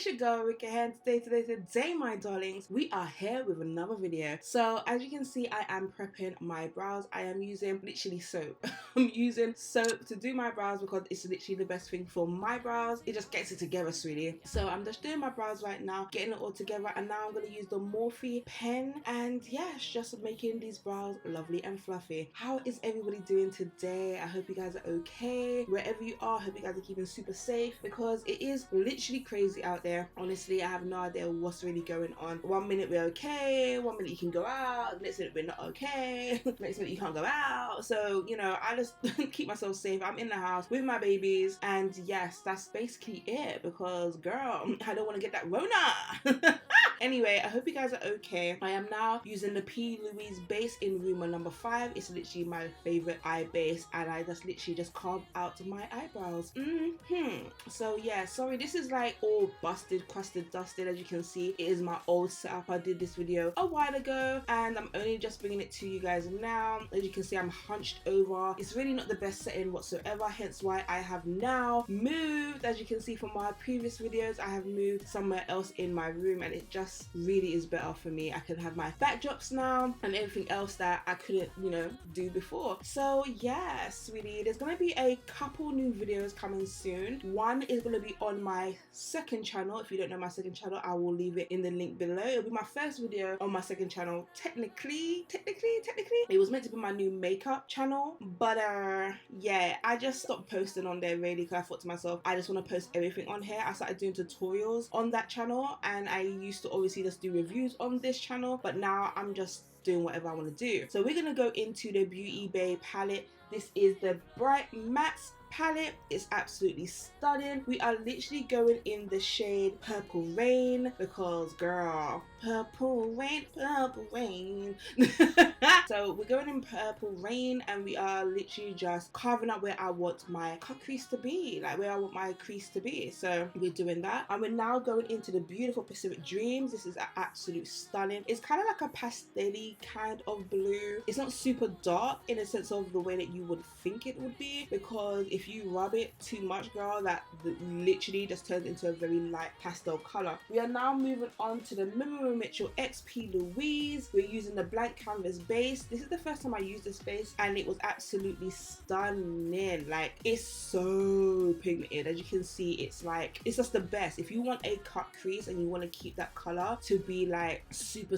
your girl Rika here, and today my darlings, we are here with another video. So as you can see, I am prepping my brows. I am using literally soap. I'm using soap to do my brows because it's literally the best thing for my brows. It just gets it together, sweetie. So I'm just doing my brows right now, getting it all together, and now I'm going to use the Morphe pen, and yes, just making these brows lovely and fluffy. How is everybody doing today? I hope you guys are okay. Wherever you are, I hope you guys are keeping super safe, because it is literally crazy out there. Honestly, I have no idea what's really going on. One minute we're okay, one minute you can go out, next minute we're not okay, next minute you can't go out. So, you know, I just keep myself safe. I'm in the house with my babies, and yes, that's basically it, because girl, I don't want to get that Rona. Anyway, I hope you guys are okay. I am now using the P. Louise base in Rumor number 5. It's literally my favorite eye base, and I just literally just carved out my eyebrows. So yeah, sorry, this is like all busted, crusted, dusted. As you can see, it is my old setup. I did this video a while ago, and I'm only just bringing it to you guys now. As you can see, I'm hunched over. It's really not the best setting whatsoever, hence why I have now moved. As you can see from my previous videos, I have moved somewhere else in my room, and it just really is better for me. I can have my backdrops now and everything else that I couldn't, you know, do before. So yeah, sweetie, there's gonna be a couple new videos coming soon. One is gonna be on my second channel. If you don't know my second channel, I will leave it in the link below. It'll be my first video on my second channel. Technically it was meant to be my new makeup channel, but yeah, I just stopped posting on there really, because I thought to myself, I just want to post everything on here. I started doing tutorials on that channel, and I used to obviously just do reviews on this channel, but now I'm just doing whatever I want to do. So we're gonna go into the beautybay palette. This is the Bright Mattes palette. It's absolutely stunning. We are literally going in the shade Purple Rain, because girl, purple rain. So we're going in Purple Rain, and we are literally just carving up where I want my cut crease to be, like where I want my crease to be. So we're doing that, and we're now going into the beautiful Pacific Dreams. This is absolute stunning. It's kind of like a pastel-y kind of blue. It's not super dark in a sense of the way that you would think it would be, because if you rub it too much, girl, that literally just turns into a very light pastel color. We are now moving on to the Mimimo Mitchell X P. Louise. We're using the blank canvas base. This is the first time I used this base, and it was absolutely stunning. Like, it's so pigmented. As you can see, it's like, it's just the best. If you want a cut crease and you want to keep that color to be like super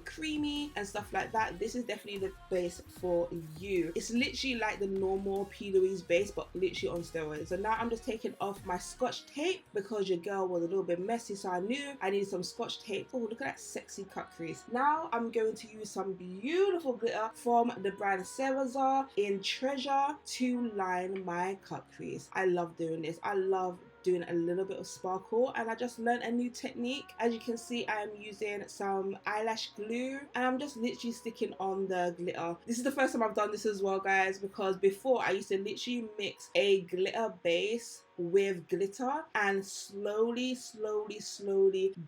creamy and stuff like that, this is definitely the base for you. It's literally like the normal P. Louise base, but literally on steroids. So now I'm just taking off my scotch tape, because your girl was a little bit messy, so I knew I needed some scotch tape. Oh, look at that sexy cut crease. Now I'm going to use some beautiful glitter from the brand Cerazar in Treasure to line my cut crease. I love doing this. I love doing a little bit of sparkle, and I just learned a new technique. As you can see, I am using some eyelash glue, and I'm just literally sticking on the glitter. This is the first time I've done this as well, guys, because before I used to literally mix a glitter base with glitter and slowly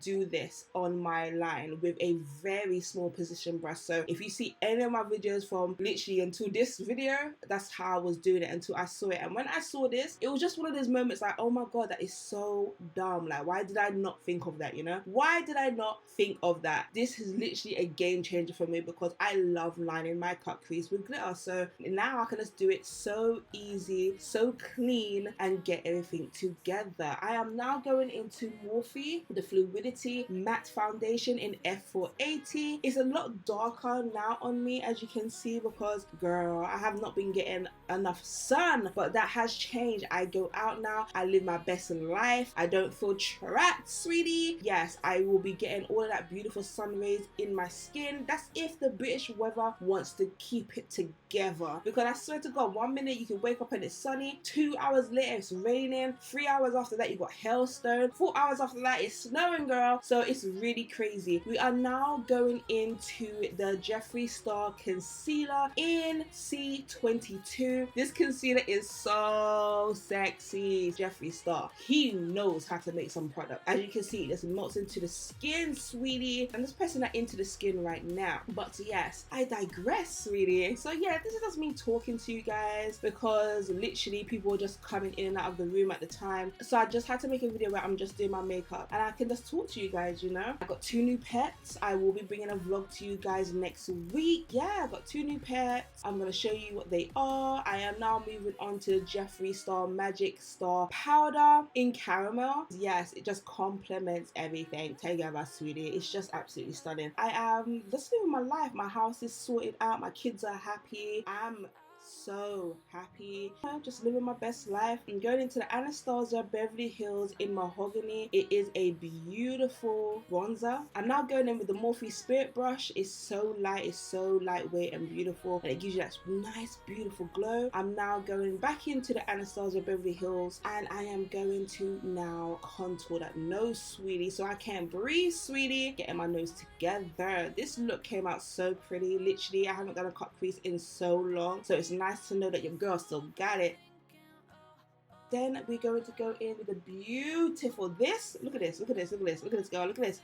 do this on my line with a very small precision brush. So if you see any of my videos from literally until this video, that's how I was doing it until I saw it. And when I saw this, it was just one of those moments like, oh my god, that is so dumb. Like, why did I not think of that, you know? Why did I not think of that? This is literally a game changer for me, because I love lining my cut crease with glitter. So now I can just do it so easy, so clean, and get everything together. I am now going into Morphe, the Fluidity Matte Foundation in F480. It's a lot darker now on me, as you can see, because girl, I have not been getting enough sun, but that has changed. I go out now, I live my best life, I don't feel trapped, sweetie. Yes, I will be getting all of that beautiful sun rays in my skin. That's if the British weather wants to keep it together, because I swear to god, 1 minute you can wake up and it's sunny, 2 hours later it's raining, 3 hours after that you got hailstone, 4 hours after that it's snowing, girl. So it's really crazy. We are now going into the Jeffree Star concealer in C22. This concealer is so sexy. Jeffree Star, he knows how to make some product. As you can see, it just melts into the skin, sweetie. I'm just pressing that into the skin right now. But yes, I digress, sweetie. So yeah, this is just me talking to you guys, because literally people are just coming in and out of the room room at the time, so I just had to make a video where I'm just doing my makeup and I can just talk to you guys, you know. I got 2 new pets. I will be bringing a vlog to you guys next week. Yeah, I got 2 new pets. I'm gonna show you what they are. I am now moving on to the Jeffree Star Magic Star powder in caramel. Yes, it just complements everything. Tell you about, sweetie, it's just absolutely stunning. I am just living my life. My house is sorted out, my kids are happy. I'm so happy. I'm just living my best life. I'm going into the Anastasia Beverly Hills in Mahogany. It is a beautiful bronzer. I'm now going in with the Morphe Spirit brush. It's so light, it's so lightweight and beautiful, and it gives you that nice beautiful glow. I'm now going back into the Anastasia Beverly Hills and I am going to now contour that nose, sweetie, so I can't breathe, sweetie. Getting my nose together. This look came out so pretty. Literally, I haven't done a cut crease in so long, so it's nice to know that your girl still got it. Then we're going to go in with a beautiful, this, look at this, look at this, look at this, look at this girl, look at this.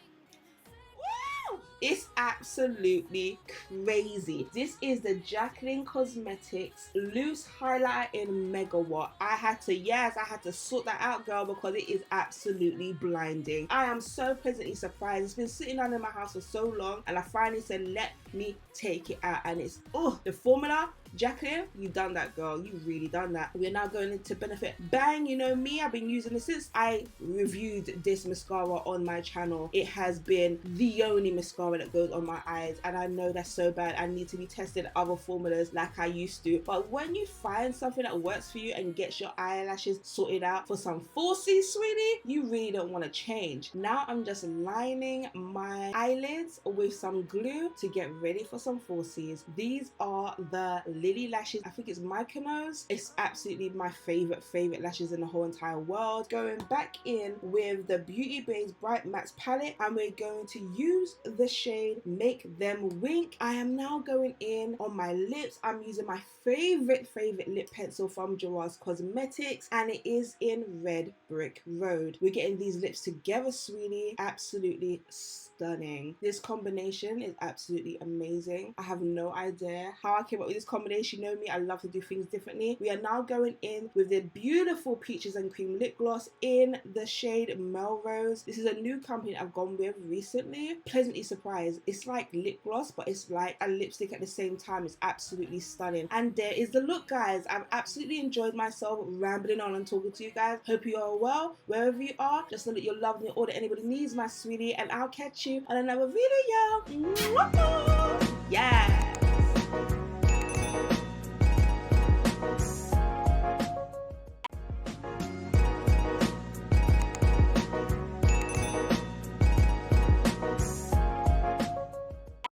Woo! It's absolutely crazy. This is the Jacklin Cosmetics loose highlight in Megawatt. I had to sort that out, girl, because it is absolutely blinding. I am so pleasantly surprised. It's been sitting down in my house for so long and I finally said, let me take it out, and it's, oh, the formula. Jacklin, you done that, girl. You really done that. We're now going into Benefit Bang. You know me, I've been using this since I reviewed this mascara on my channel. It has been the only mascara that goes on my eyes, and I know that's so bad. I need to be testing other formulas like I used to. But when you find something that works for you and gets your eyelashes sorted out for some 4C, sweetie, you really don't want to change. Now I'm just lining my eyelids with some glue to get ready for some 4Cs. These are the Lily lashes. I think it's Mykonos. It's absolutely my favorite lashes in the whole entire world. Going back in with the Beautybay's Bright Mattes palette, and we're going to use the shade Make Them Wink. I am now going in on my lips. I'm using my favorite lip pencil from Gerard's Cosmetics, and it is in Red Brick Road. We're getting these lips together, sweetie. Absolutely stunning. This combination is absolutely amazing. I have no idea how I came up with this combination. You know me, I love to do things differently. We are now going in with the beautiful Peaches and Cream lip gloss in the shade Melrose. This is a new company I've gone with recently. Pleasantly surprised. It's like lip gloss, but it's like a lipstick at the same time. It's absolutely stunning. And there is the look, guys. I've absolutely enjoyed myself rambling on and talking to you guys. Hope you are well wherever you are. Just know that you're loved and you're all that anybody needs, my sweetie, and I'll catch you on another video. Mwah!